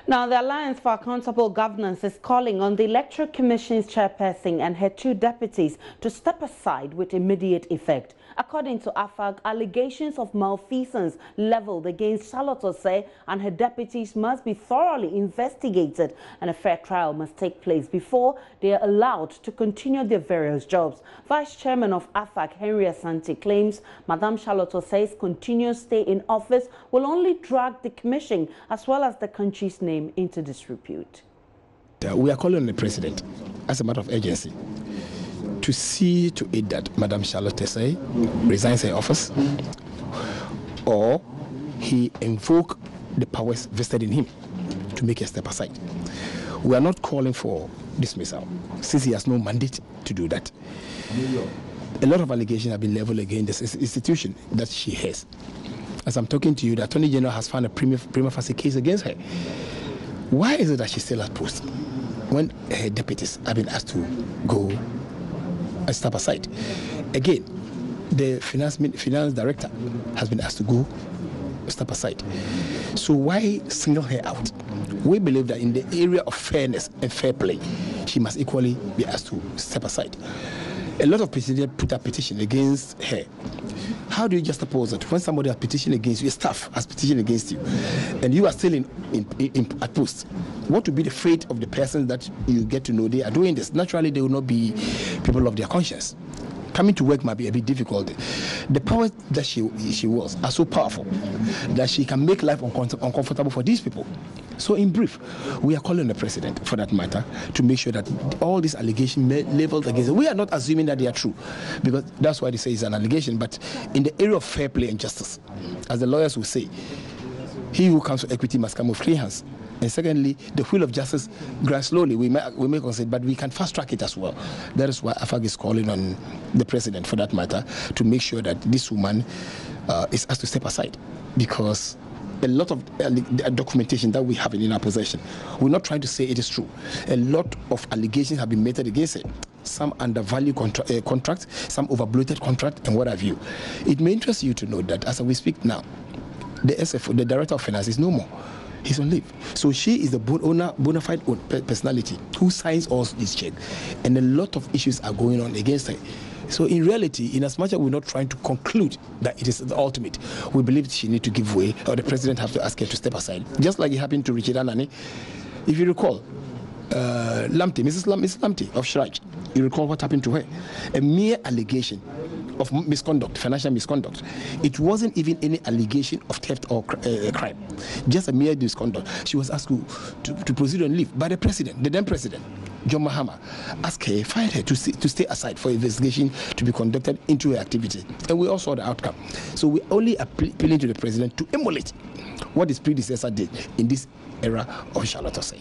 Now, the Alliance for Accountable Governance is calling on the Electoral Commission's chairperson and her two deputies to step aside with immediate effect. According to AFAG, allegations of malfeasance leveled against Charlotte Osei and her deputies must be thoroughly investigated, and a fair trial must take place before they are allowed to continue their various jobs. Vice Chairman of AFAG, Henry Asante, claims Madam Charlotte Osei's continuous stay in office will only drag the Commission as well as the country's name into disrepute. We are calling on the President, as a matter of urgency, to see to it that Madam Charlotte Osei resigns her office or he invoke the powers vested in him to make a step aside. We are not calling for dismissal, since he has no mandate to do that. A lot of allegations have been leveled against this institution that she has. As I'm talking to you, the Attorney General has found a prima facie case against her. Why is it that she's still at post when her deputies have been asked to go and step aside? Again, the finance director has been asked to go step aside. So why single her out? We believe that in the area of fairness and fair play, she must equally be asked to step aside. A lot of petitioners put a petition against her. How do you just oppose it when somebody has petitioned against you, a staff has petitioned against you, and you are still at post? What would be the fate of the person that you get to know they are doing this? Naturally, they will not be people of their conscience. Coming to work might be a bit difficult. The powers that she was are so powerful that she can make life uncomfortable for these people. So in brief, we are calling the President, for that matter, to make sure that all these allegations leveled against her. We are not assuming that they are true, because that's why they say it's an allegation. But in the area of fair play and justice, as the lawyers will say, he who comes to equity must come with clean hands. And secondly, the wheel of justice grants slowly. We may concede, but we can fast track it as well. That is why AFAG is calling on the President, for that matter, to make sure that this woman is asked to step aside, because a lot of documentation that we have in our possession, we're not trying to say it is true. A lot of allegations have been made against it. Some undervalued contracts, some overbloated contract, and what have you. It may interest you to know that as we speak now, the SFO, the Director of Finance, is no more. He's on leave. So she is the bona fide personality who signs all these checks. And a lot of issues are going on against her. So in reality, in as much as we're not trying to conclude that it is the ultimate, we believe she needs to give way, or the President have to ask her to step aside. Just like it happened to Richard Anani. If you recall, Mrs. Lamte of Shraj, you recall what happened to her. A mere allegation of misconduct, financial misconduct. It wasn't even any allegation of theft or crime, just a mere misconduct. She was asked to proceed on leave by the President, the then President, John Mahama, asked her, fired her to stay aside for investigation to be conducted into her activity. And we all saw the outcome. So we're only appealing to the President to emulate what his predecessor did in this era of Charlotte Osei.